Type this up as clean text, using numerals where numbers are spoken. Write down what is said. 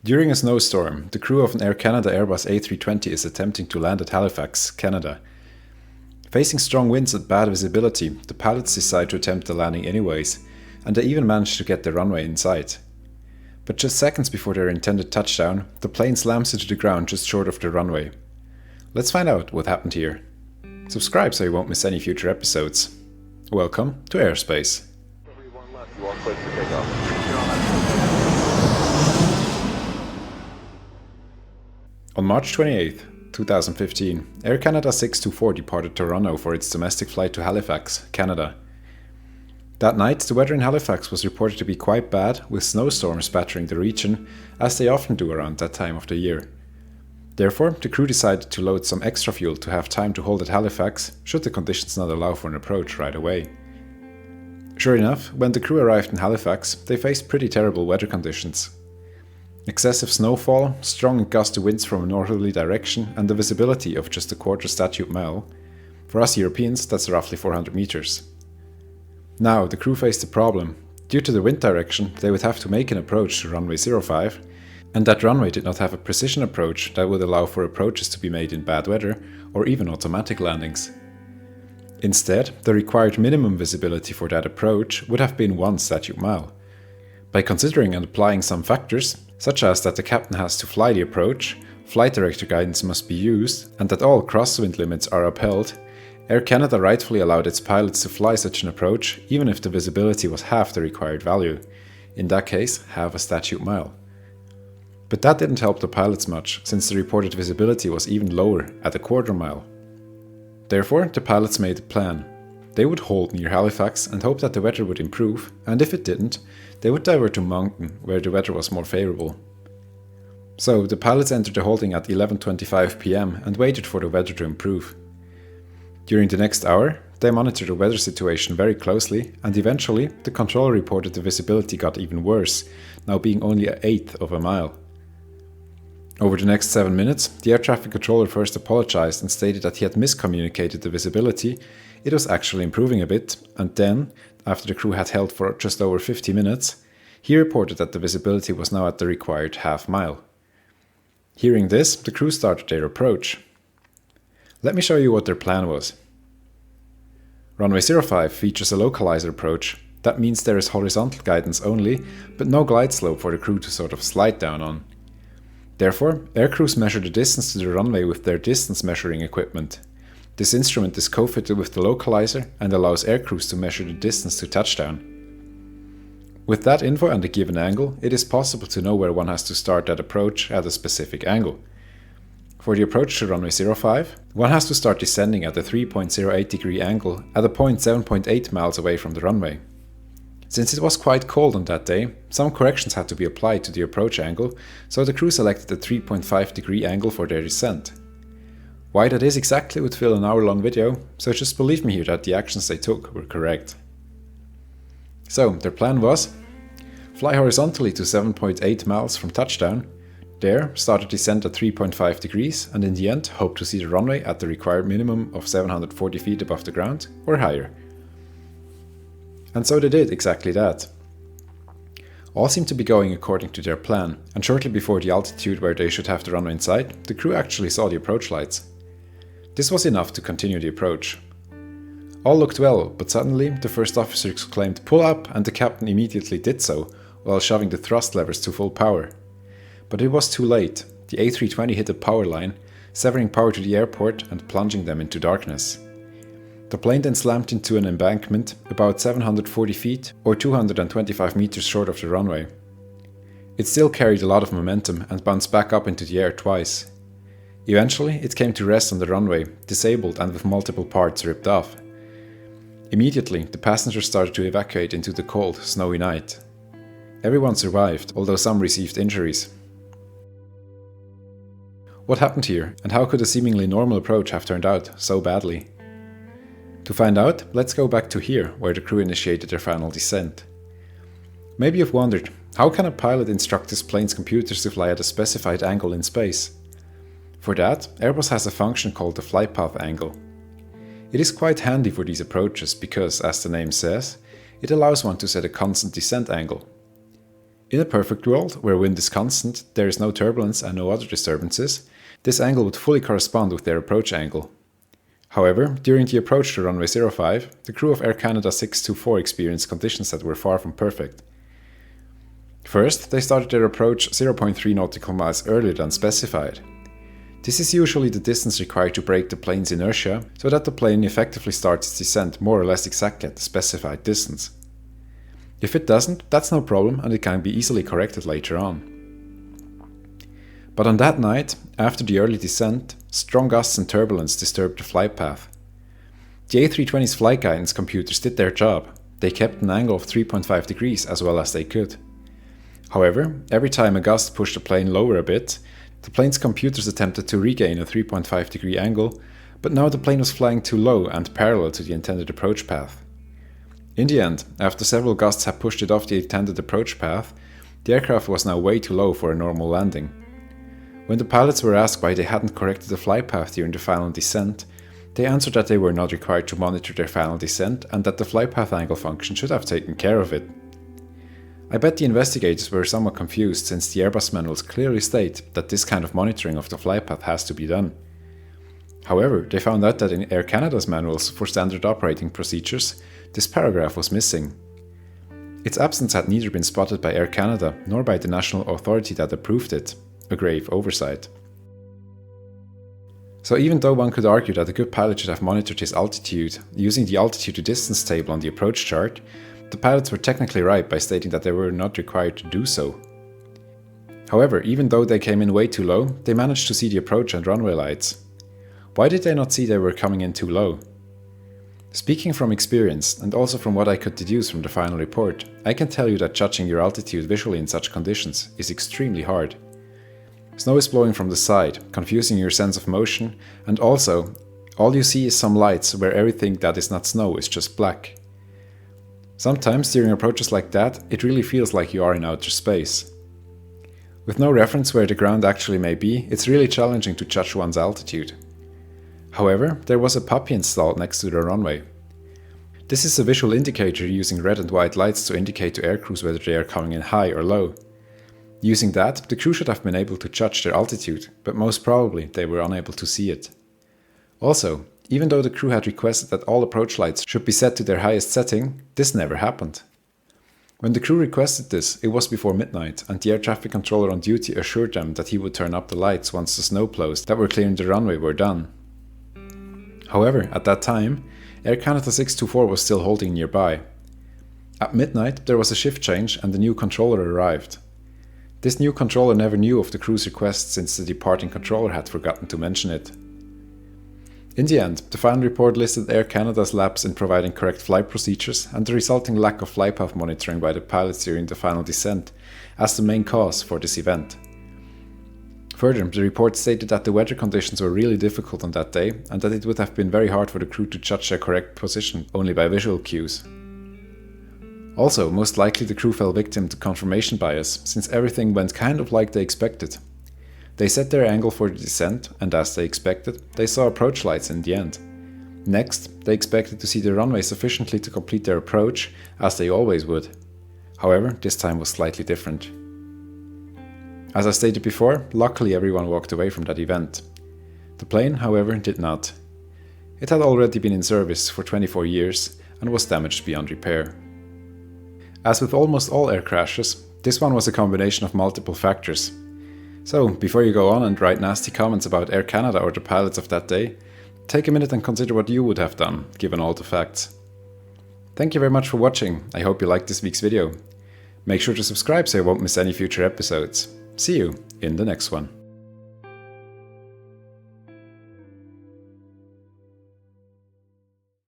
During a snowstorm, the crew of an Air Canada Airbus A320 is attempting to land at Halifax, Canada. Facing strong winds and bad visibility, the pilots decide to attempt the landing anyways, and they even manage to get the runway in sight. But just seconds before their intended touchdown, the plane slams into the ground just short of the runway. Let's find out what happened here. Subscribe so you won't miss any future episodes. Welcome to Airspace. On March 28, 2015, Air Canada 624 departed Toronto for its domestic flight to Halifax, Canada. That night, the weather in Halifax was reported to be quite bad, with snowstorms battering the region, as they often do around that time of the year. Therefore, the crew decided to load some extra fuel to have time to hold at Halifax, should the conditions not allow for an approach right away. Sure enough, when the crew arrived in Halifax, they faced pretty terrible weather conditions. Excessive snowfall, strong and gusty winds from a northerly direction, and the visibility of just a quarter statute mile. For us Europeans, that's roughly 400 meters. Now, the crew faced a problem. Due to the wind direction, they would have to make an approach to runway 05, and that runway did not have a precision approach that would allow for approaches to be made in bad weather or even automatic landings. Instead, the required minimum visibility for that approach would have been 1 statute mile. By considering and applying some factors, such as that the captain has to fly the approach, flight director guidance must be used, and that all crosswind limits are upheld, Air Canada rightfully allowed its pilots to fly such an approach even if the visibility was half the required value, in that case, half a statute mile. But that didn't help the pilots much, since the reported visibility was even lower at a quarter mile. Therefore, the pilots made a plan. They would hold near Halifax and hope that the weather would improve, and if it didn't, they would divert to Moncton, where the weather was more favourable. So, the pilots entered the holding at 11:25 p.m. and waited for the weather to improve. During the next hour, they monitored the weather situation very closely, and eventually, the controller reported the visibility got even worse, now being only an eighth of a mile. Over the next 7 minutes, the air traffic controller first apologized and stated that he had miscommunicated the visibility. It was actually improving a bit, and then, after the crew had held for just over 50 minutes, he reported that the visibility was now at the required half mile. Hearing this, the crew started their approach. Let me show you what their plan was. Runway 05 features a localizer approach. That means there is horizontal guidance only, but no glide slope for the crew to sort of slide down on. Therefore, air crews measure the distance to the runway with their distance measuring equipment. This instrument is co-fitted with the localizer and allows air crews to measure the distance to touchdown. With that info and a given angle, it is possible to know where one has to start that approach at a specific angle. For the approach to runway 05, one has to start descending at a 3.08 degree angle at a point 7.8 miles away from the runway. Since it was quite cold on that day, some corrections had to be applied to the approach angle, so the crew selected a 3.5 degree angle for their descent. Why that is exactly would fill an hour-long video, so just believe me here that the actions they took were correct. So, their plan was: fly horizontally to 7.8 miles from touchdown, there start a descent at 3.5 degrees, and in the end hope to see the runway at the required minimum of 740 feet above the ground, or higher. And so they did exactly that. All seemed to be going according to their plan, and shortly before the altitude where they should have the runway in sight, the crew actually saw the approach lights. This was enough to continue the approach. All looked well, but suddenly the first officer exclaimed "pull up", and the captain immediately did so, while shoving the thrust levers to full power. But it was too late. The A320 hit a power line, severing power to the airport and plunging them into darkness. The plane then slammed into an embankment about 740 feet or 225 meters short of the runway. It still carried a lot of momentum and bounced back up into the air twice. Eventually, it came to rest on the runway, disabled and with multiple parts ripped off. Immediately, the passengers started to evacuate into the cold, snowy night. Everyone survived, although some received injuries. What happened here, and how could a seemingly normal approach have turned out so badly? To find out, let's go back to here, where the crew initiated their final descent. Maybe you've wondered, how can a pilot instruct his plane's computers to fly at a specified angle in space? For that, Airbus has a function called the flight path angle. It is quite handy for these approaches because, as the name says, it allows one to set a constant descent angle. In a perfect world, where wind is constant, there is no turbulence and no other disturbances, this angle would fully correspond with their approach angle. However, during the approach to runway 05, the crew of Air Canada 624 experienced conditions that were far from perfect. First, they started their approach 0.3 nautical miles earlier than specified. This is usually the distance required to break the plane's inertia, so that the plane effectively starts its descent more or less exactly at the specified distance. If it doesn't, that's no problem and it can be easily corrected later on. But on that night, after the early descent, strong gusts and turbulence disturbed the flight path. The A320's flight guidance computers did their job. They kept an angle of 3.5 degrees as well as they could. However, every time a gust pushed the plane lower a bit, the plane's computers attempted to regain a 3.5 degree angle, but now the plane was flying too low and parallel to the intended approach path. In the end, after several gusts had pushed it off the intended approach path, the aircraft was now way too low for a normal landing. When the pilots were asked why they hadn't corrected the flight path during the final descent, they answered that they were not required to monitor their final descent and that the flight path angle function should have taken care of it. I bet the investigators were somewhat confused since the Airbus manuals clearly state that this kind of monitoring of the flight path has to be done. However, they found out that in Air Canada's manuals for standard operating procedures, this paragraph was missing. Its absence had neither been spotted by Air Canada nor by the national authority that approved it, a grave oversight. So even though one could argue that a good pilot should have monitored his altitude using the altitude to distance table on the approach chart, the pilots were technically right by stating that they were not required to do so. However, even though they came in way too low, they managed to see the approach and runway lights. Why did they not see they were coming in too low? Speaking from experience, and also from what I could deduce from the final report, I can tell you that judging your altitude visually in such conditions is extremely hard. Snow is blowing from the side, confusing your sense of motion, and also, all you see is some lights where everything that is not snow is just black. Sometimes during approaches like that, it really feels like you are in outer space. With no reference where the ground actually may be, it's really challenging to judge one's altitude. However, there was a puppy installed next to the runway. This is a visual indicator using red and white lights to indicate to aircrews whether they are coming in high or low. Using that, the crew should have been able to judge their altitude, but most probably they were unable to see it. Also, even though the crew had requested that all approach lights should be set to their highest setting, this never happened. When the crew requested this, it was before midnight, and the air traffic controller on duty assured them that he would turn up the lights once the snow plows that were clearing the runway were done. However, at that time, Air Canada 624 was still holding nearby. At midnight, there was a shift change and the new controller arrived. This new controller never knew of the crew's request since the departing controller had forgotten to mention it. In the end, the final report listed Air Canada's lapse in providing correct flight procedures and the resulting lack of flight path monitoring by the pilots during the final descent as the main cause for this event. Further, the report stated that the weather conditions were really difficult on that day and that it would have been very hard for the crew to judge their correct position only by visual cues. Also, most likely the crew fell victim to confirmation bias, since everything went kind of like they expected. They set their angle for the descent, and as they expected, they saw approach lights in the end. Next, they expected to see the runway sufficiently to complete their approach, as they always would. However, this time was slightly different. As I stated before, luckily everyone walked away from that event. The plane, however, did not. It had already been in service for 24 years and was damaged beyond repair. As with almost all air crashes, this one was a combination of multiple factors. So, before you go on and write nasty comments about Air Canada or the pilots of that day, take a minute and consider what you would have done, given all the facts. Thank you very much for watching. I hope you liked this week's video. Make sure to subscribe so you won't miss any future episodes. See you in the next one.